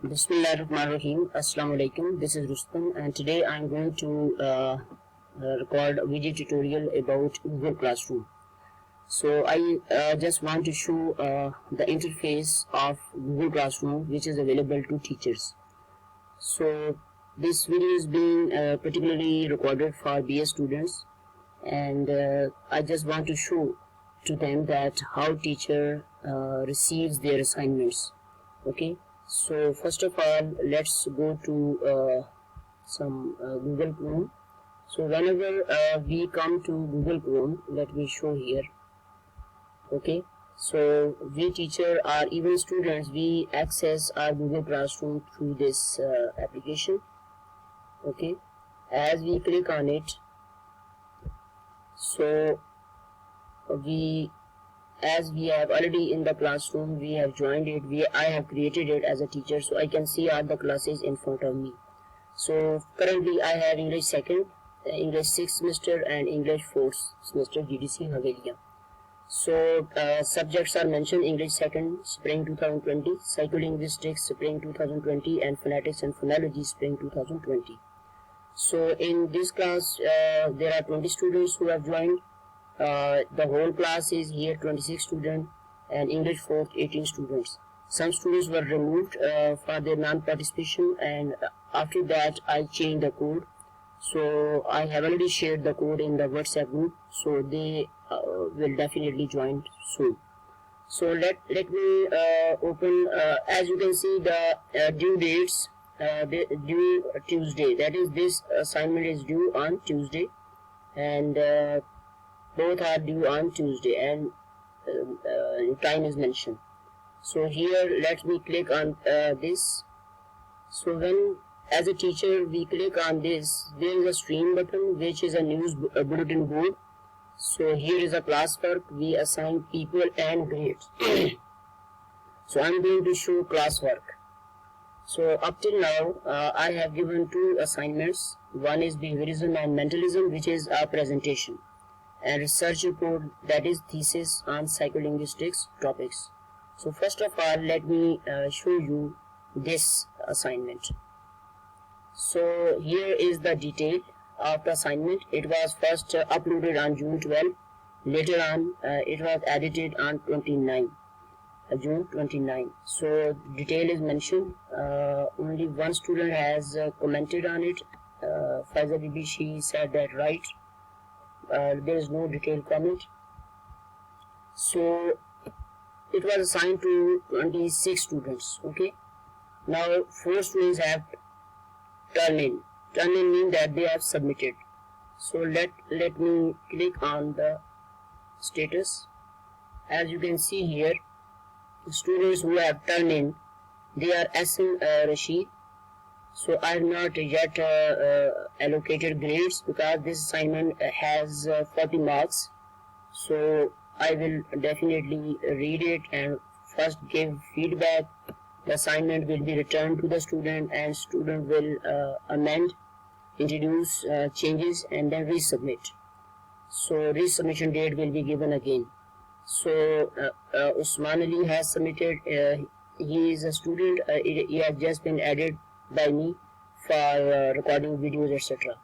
Bismillahirrahmanirrahim. Assalamu alaikum. This is Rustam, and today I'm going to record a video tutorial about Google Classroom. So I just want to show the interface of Google Classroom, which is available to teachers. So this video is being particularly recorded for BS students, and I just want to show to them that how teacher receives their assignments. Okay. So first of all, let's go to some Google Chrome. So whenever we come to Google Chrome, let me show here. Okay, so we teacher or even students, we access our Google Classroom through this application. Okay, as we click on it, so as we have already in the classroom, we have joined it, I have created it as a teacher, so I can see all the classes in front of me. So currently I have English 2nd, English 6th semester and English 4th semester GDC Haveliya. So subjects are mentioned: English 2nd Spring 2020, Psycholinguistics Spring 2020, and Phonetics and Phonology Spring 2020. So in this class there are 20 students who have joined. The whole class is here 26 students, and English 4th 18 students. Some students were removed for their non-participation, and after that I changed the code. So I have already shared the code in the WhatsApp group, so they will definitely join soon. So let me open, as you can see, the due dates, due Tuesday, that is this assignment is due on Tuesday, and both are due on Tuesday, and time is mentioned. So here let me click on this. So when as a teacher we click on this, there is a stream button which is a news bulletin board. So here is a classwork, we assign people and grades. So I am going to show classwork. So up till now I have given two assignments. One is behaviorism and mentalism, which is a presentation, and research report, that is thesis on psycholinguistics topics. So first of all, let me show you this assignment. So here is the detail of the assignment. It was first uploaded on June 12. Later on it was edited on June 29. So detail is mentioned. Only one student has commented on it. Faiza Bibi, she said that right. There is no detailed comment. So it was assigned to 26 students. Okay, now 4 students have turned in. Turn in means that they have submitted. So let me click on the status. As you can see here, students who have turned in, they are Hassan Rashid. So I have not yet allocated grades because this assignment has 40 marks. So I will definitely read it and first give feedback. The assignment will be returned to the student, and student will amend, introduce changes, and then resubmit. So resubmission date will be given again. So Usman Ali has submitted. He is a student. He has just been added by me for recording videos, etc.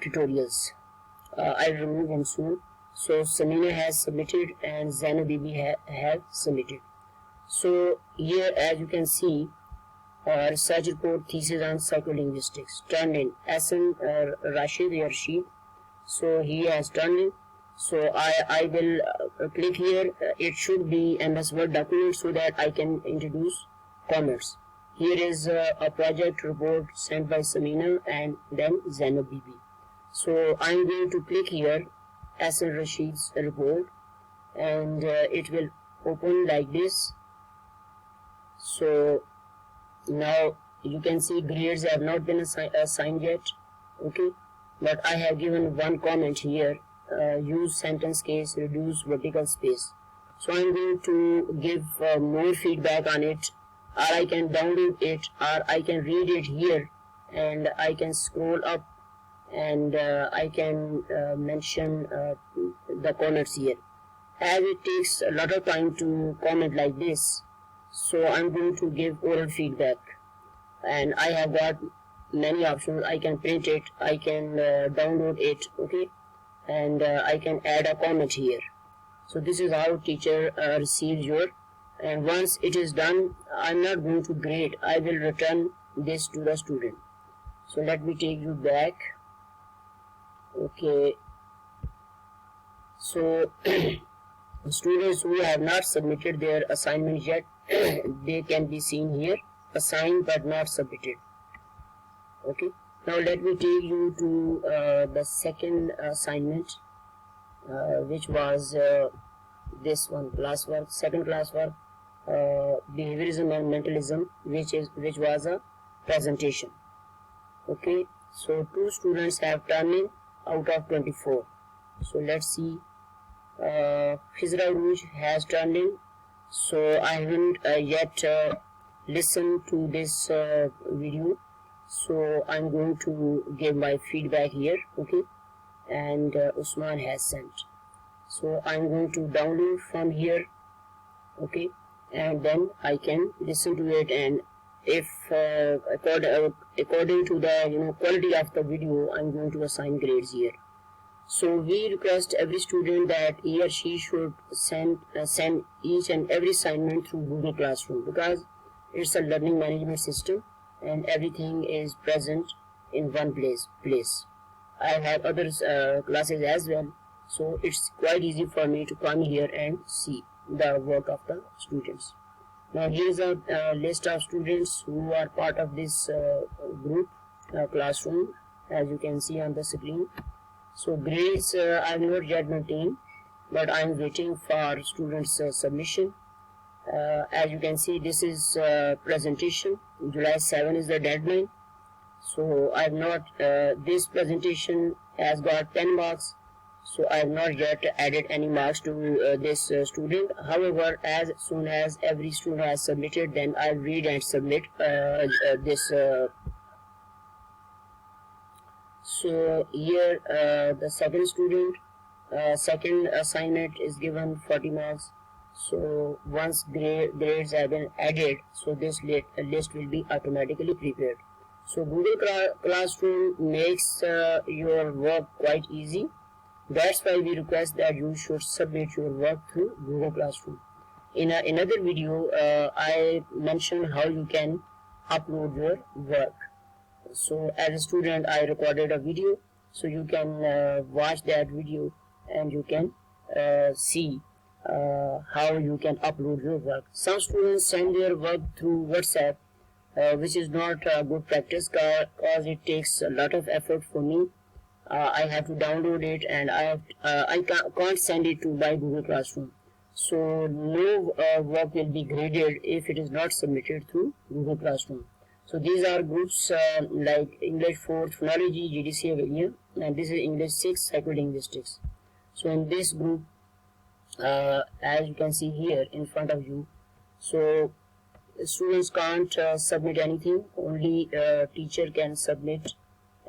Tutorials. I'll remove him soon. So Samina has submitted and Zainab Bibi have submitted. So here, as you can see, research report thesis on psycholinguistics turned in Hassan Rashid. So he has turned in. So I will click here. It should be MS Word document so that I can introduce comments. Here is a project report sent by Samina and then Zainab Bibi. So I am going to click here Hassan Rashid's report, and it will open like this. So now you can see grades have not been assigned yet. Okay, but I have given one comment here. Use sentence case, reduce vertical space. So I am going to give more feedback on it, or I can download it, or I can read it here, and I can scroll up, and I can mention the comments here. As it takes a lot of time to comment like this, so I'm going to give oral feedback. and I have got many options. I can print it, I can download it, okay, and I can add a comment here. So this is how teacher receives your, and once it is done, I'm not going to grade, I will return this to the student. So let me take you back. Okay, so students who have not submitted their assignment yet, they can be seen here, assigned but not submitted. Okay, now let me take you to the second assignment, which was this one, classwork, second classwork, behaviorism and mentalism, which was a presentation. Okay, so 2 students have turned in out of 24. So let's see. Khizra Rouge has turned in, so I haven't yet listened to this video, so I'm going to give my feedback here. Okay, and Usman has sent, so I'm going to download from here. Okay, and then I can listen to it, and if according to the quality of the video, I'm going to assign grades here. So we request every student that he or she should send each and every assignment through Google Classroom, because it's a learning management system and everything is present in one place. I have other classes as well, so it's quite easy for me to come here and see the work of the students. Now here's a list of students who are part of this group classroom, as you can see on the screen. So grades I have not yet maintained, but I am waiting for students' submission. As you can see, this is presentation. July 7 is the deadline. So I have not, this presentation has got 10 marks. So I have not yet added any marks to this student. However, as soon as every student has submitted, then I'll read and submit this. So here the second student, second assignment is given 40 marks. So once grades have been added, so this list will be automatically prepared. So Google Classroom makes your work quite easy. That's why we request that you should submit your work through Google Classroom. In another video, I mentioned how you can upload your work. So as a student, I recorded a video, so you can watch that video and you can see how you can upload your work. Some students send their work through WhatsApp, which is not a good practice because it takes a lot of effort for me. I have to download it, and I can't send it to my Google Classroom. So no work will be graded if it is not submitted through Google Classroom. So these are groups like English 4th Phonology, GDC Avalion, and this is English 6 Psycholinguistics. So in this group, as you can see here in front of you, so students can't submit anything, only teacher can submit.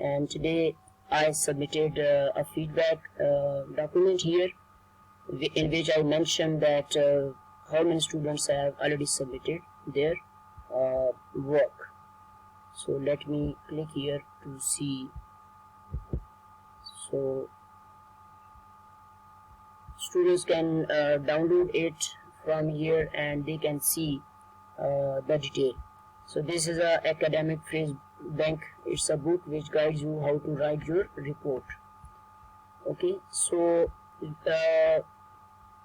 And today I submitted a feedback document here, in which I mentioned that how many students have already submitted their work. So let me click here to see. So students can download it from here and they can see the detail. So this is a academic phrase bank. It's a book which guides you how to write your report. Okay, so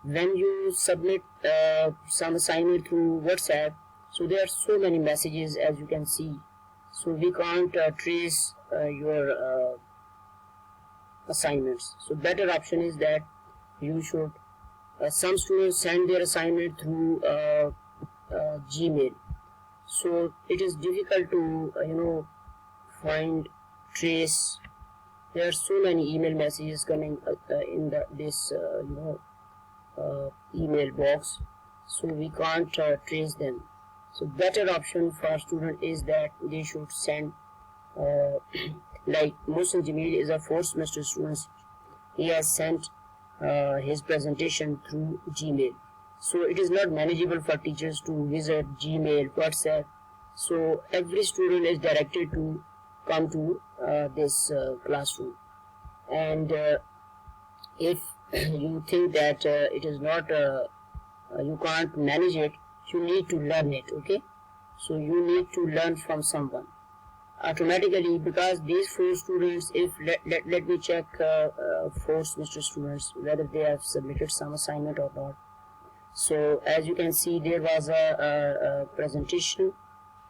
when you submit some assignment through WhatsApp, so there are so many messages, as you can see. So we can't trace your assignments. So better option is that you should, some students send their assignment through Gmail. So it is difficult to find, trace. There are so many email messages coming in this email box, so we can't trace them. So better option for student is that they should send like Mohsin Jamil is a 4th semester student. He has sent his presentation through Gmail. So it is not manageable for teachers to visit Gmail, WhatsApp. So every student is directed to come to this classroom, and if you think that it is not you can't manage it, you need to learn it. Okay, so you need to learn from someone automatically, because these 4 students, if let me check 4 semester students whether they have submitted some assignment or not. So as you can see, there was a presentation,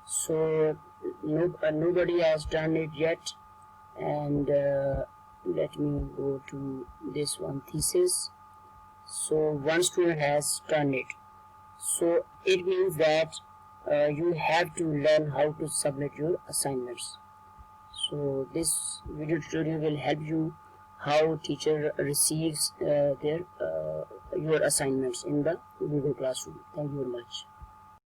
so nobody has done it yet. And let me go to this one, thesis. So one student has done it, so it means that you have to learn how to submit your assignments. So this video tutorial will help you how teacher receives your assignments in the Google Classroom. Thank you very much.